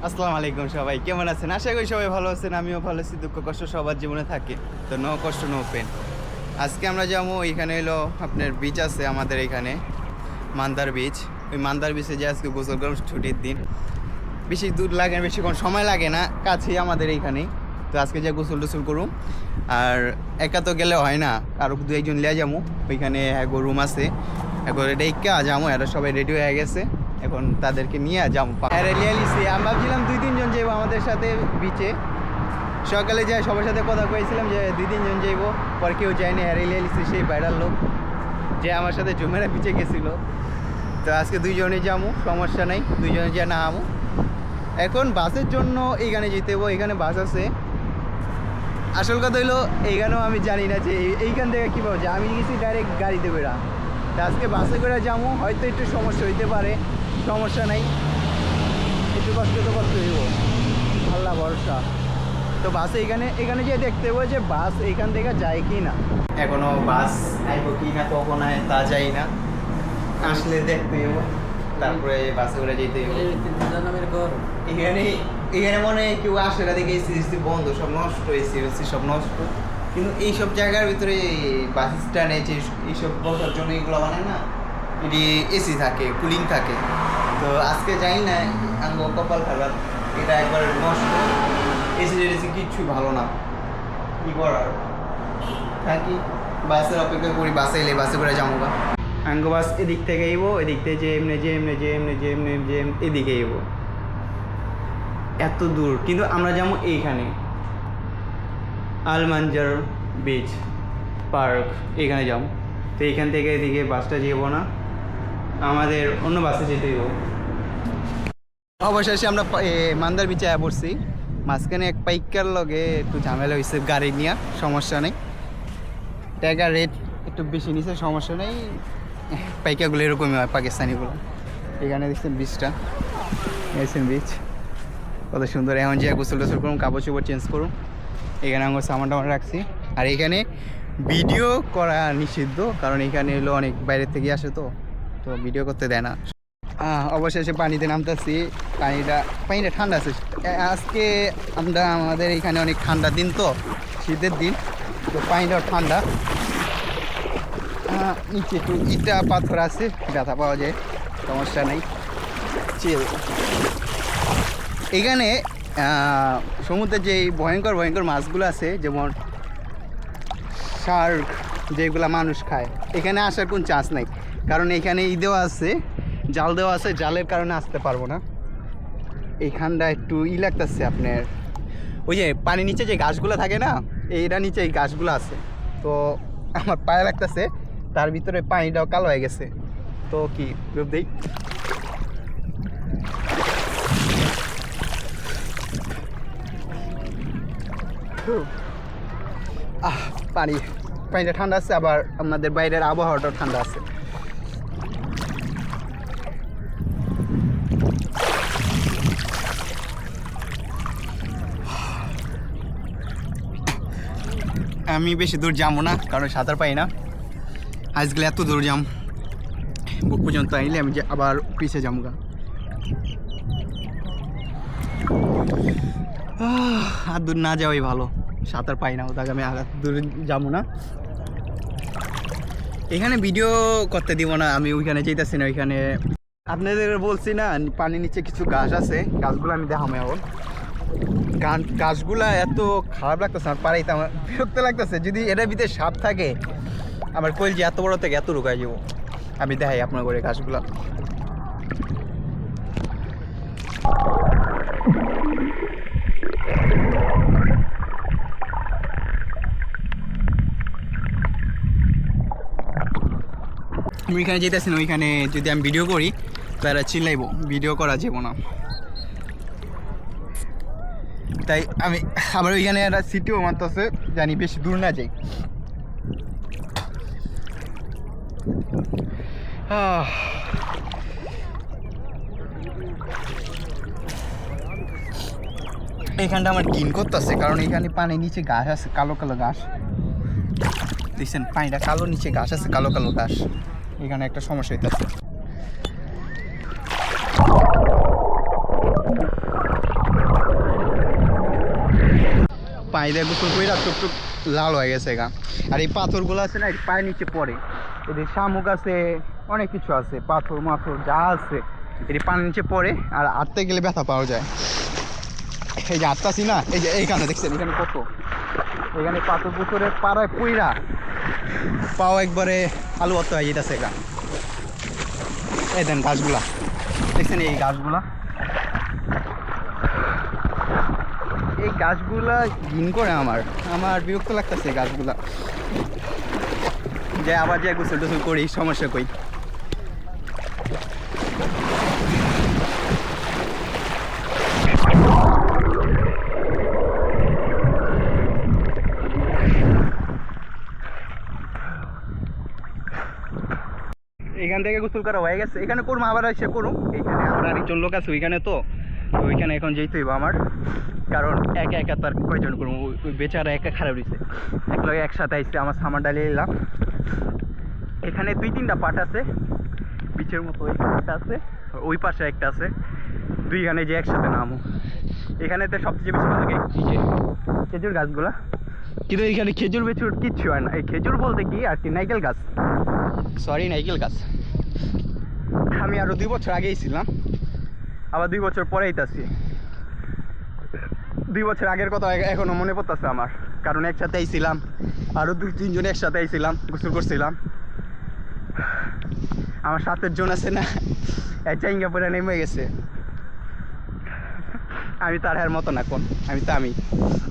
আসসালামু আলাইকুম সবাই কেমন আছেন? আশা করি সবাই ভালো আছেন। আমিও ভালো আছি। দুঃখ কষ্ট সবার জীবনে থাকে, তো নো কষ্ট নো পেন। আজকে আমরা যাবো, এখানে এলো আপনার বিচ আছে আমাদের এখানে, মান্দার বিচ। ওই মান্দার বিচে যে আজকে গোসল করব, ছুটির দিন, বেশি দূর লাগে না, বেশিক্ষণ সময় লাগে না, কাছেই আমাদের এইখানেই। তো আজকে যে গোসল টোসল করুম, আর একা তো গেলে হয় না, আরও দু একজন লিয়ে যাবো। ওইখানে এগো রুম আছে, এগো ডেকে যাবো। এরা সবাই রেডি হয়ে গেছে, এখন তাদেরকে নিয়ে যাবো। আমি ভাবছিলাম 2-3 জন যাইবো আমাদের সাথে বিচে। সকালে যাই সবার সাথে কথা কয়েছিলাম যে 2-3 জন যাইবো, পর কেউ যায়নি। লিয়ালিসি সেই বাইরের লোক যে আমার সাথে জুমেরা বিচে গেছিলো। তো আজকে 2জনে যাবো, সমস্যা নেই, 2জনে যা না আমো। এখন বাসের জন্য এইখানে যেতে হবো, এখানে বাস আছে। আসল কথা হইলো এইখানেও আমি জানি না যে এইখান থেকে কীভাবে যে আমি গেছি ডাইরেক্ট গাড়িতে বেরা। তো আজকে বাসে করে যাবো, হয়তো একটু সমস্যা হইতে পারে, সমস্যা নাই, একটু কষ্ট তো করতে হইব, আল্লাহ ভরসা। তো বাসে এখানে যে দেখতে হবে যে বাস এইখান থেকে যায় কি না। এখনো বাস আইব কি না, কখন আয় তা যাই না, আসলে দেখতে হইব, তারপরে বাসে করে যেতে হইব। এখানে মনে হয় কেউ আসে না, দেখে এসি বন্ধ, সব নষ্ট, এসি সব নষ্ট। কিন্তু এইসব জায়গার ভিতরে বাস স্ট্যান্ডে যে এইসব বসার জন্য এগুলো মানে না, এটি এসি থাকে, কুলিং থাকে। তো আজকে যাই না, আঙ্গ কপাল খারাপ, এটা একবার নষ্ট। এসি কিচ্ছু ভালো না, কি করার, থাকি বাসের অপেক্ষা করি। বাসে এলে বাসে করে যাবো গা। আঙ্গ বাস এদিক থেকে আইব, এদিক থেকে যে এমনি এদিকে আইব, এত দূর। কিন্তু আমরা যাবো এইখানে আলমাঞ্জার বিচ পার্ক, এখানে যাবো। তো এইখান থেকে এদিকে বাসটা যাবো না, আমাদের অন্য বাসে যেতে হইব। অবশেষে আমরা মান্দার বিচে পড়ছি। মাঝখানে এক পাইকার লগে একটু ঝামেলা হয়েছে গাড়ি নিয়ে, সমস্যা নেই, টাকা রেট একটু বেশি নিছে, সমস্যা নেই। পাইকারগুলো এরকমই হয়, পাকিস্তানিগুলো। এখানে দেখছেন বিচটা, দেখছেন বিচ কত সুন্দর। এখন যে গোসল টোসল করুন, কাপড় চোপড় চেঞ্জ করুন। এখানে আমার সামান টামান রাখছি। আর এখানে ভিডিও করা নিষিদ্ধ, কারণ এখানে এলো অনেক বাইরের থেকে আসে, তো ভিডিও করতে দেয় না। অবশেষে পানিতে নামতেছি। পানিটা ঠান্ডা আছে আজকে। আমাদের এখানে অনেক ঠান্ডা দিন, তো শীতের দিন, তো পানিটাও ঠান্ডা। নিচে একটু ইটা পাথর আছে, ব্যথা পাওয়া যায়, সমস্যা নেই, চিল। এখানে সমুদ্রের যে ভয়ঙ্কর ভয়ঙ্কর মাছগুলো আছে, যেমন শার্ক, যেগুলো মানুষ খায়, এখানে আসার কোনো চান্স নাই, কারণ এখানে দেওয়া আছে, জাল দেওয়া আছে, জালের কারণে আসতে পারবো না। এইখানটা একটু লাগতেছে আপনার, ওই যে পানির নিচে যে গাছগুলো থাকে না, এইটা নিচে এই গাছগুলো আছে, তো আমার পায়ে লাগতেছে, তার ভিতরে পানিটাও কালো হয়ে গেছে। তো কি রূপ দেই, পানিটা ঠান্ডা আছে, আবার আমাদের বাইরের আবহাওয়াটাও ঠান্ডা আছে। আমি বেশি দূর যাবো না, কারণ সাঁতার পাই না। আজকে এত দূর যাম, বুক পর্যন্ত আইলে আমি আবার পিছিয়ে যাবো গা। আর দূর না যাওয়াই ভালো, সাঁতার পাই না, ওটাকে আমি আর দূরে যাবো না। এখানে ভিডিও করতে দিব না, আমি ওইখানে যেতেছি না। ওইখানে আপনাদের বলছি না, পানির নিচে কিছু গাছ আছে, গাছগুলো আমি দেখাবো এখন। গাছগুলা এত খারাপ লাগতেছে, আমার পাড়াইতে আমার বিরক্ত লাগতেছে। যদি এটার ভিতরে সাপ থাকে, আমার কইল যে এত বড় থেকে এত ঢুকাই যাবো। আমি দেখাই আপনার করে গাছগুলা। আমি এখানে যেতেছি না, ওইখানে যদি আমি ভিডিও করি তারা চিল্লাইব, ভিডিও করা যাবো না। তাই আমি আবার ওইখানে একটা সিটিও মারতেছে, জানি বেশি দূর না যাই। এইখানটা আমার ঘিন করতেছে, কারণ এখানে পানির নিচে গাছ আছে, কালো কালো গাছ দেখছেন, পানিটা কালো, নিচে গাছ আছে, কালো কালো গাছ। এখানে একটা সমস্যা হইতেছে। এই যে গোসল কইরা টুকটুক লাল হয়ে গেছে গা। আর এই পাথরগুলো আছে না, এই পায়ের নিচে পড়ে, এদের শামুক আছে, অনেক কিছু আছে, পাথর মাথর যা আছে এটি পানির নিচে পড়ে, আর আটতে গেলে ব্যথা পাওয়া যায়। এই যে আটতাছি না, এই যে এইখানে দেখছেন, এখানে কত, এখানে পাথর পুকুরের পাড়ায় পইরা পাও একবারে আলু অত হয়ে যেতেছে গা। এই দেন গাছগুলা দেখছেন, এই গাছগুলা, এই গাছগুলা ঘিন করে আমার আমার বিরক্ত লাগতেছে এই গাছগুলা। যে আবার যে গোসল টোসল করি, সমস্যা কই। এখান থেকে গোসল করা হয়ে গেছে, এখানে করবো, আবার এসে করুম। এইখানে আমার আরেকজন লোক আছে ওইখানে, তো ওইখানে এখন যেতে হইব আমার, কারণ একা একা তার কয়জন করবো, ওই বেচারা একা খারাপ হয়েছে, এক লগে একসাথে আইসে আমার সামার ডালিয়ে এলাম। এখানে 2-3টা পাট আছে, বিচের মতো ওইখানে একটা আছে, ওই পাশে একটা আছে, দুইখানে যে একসাথে নামো। এখানেতে সবচেয়ে বেশি ভালো লাগে খেজুর গাছগুলা, কিন্তু এখানে খেজুর বেচুর কিচ্ছু হয় না। এই খেজুর বলতে কি আর কি, নাইকেল গাছ, সরি নাইকেল গাছ। আমি আরো 2 বছর আগেই ছিলাম, আবার 2 বছর পরেই আছি। 2 বছর আগের কথা এখনো মনে পড়তেছে আমার, কারণ একসাথে আইছিলাম, আরো 2-3 জন একসাথে আইছিলাম, গোসল করছিলাম। আমার 7 জন আছে না, চাইঙ্গা পরে নেমে গেছে। আমি তার মতো না, কোন আমি তো আমি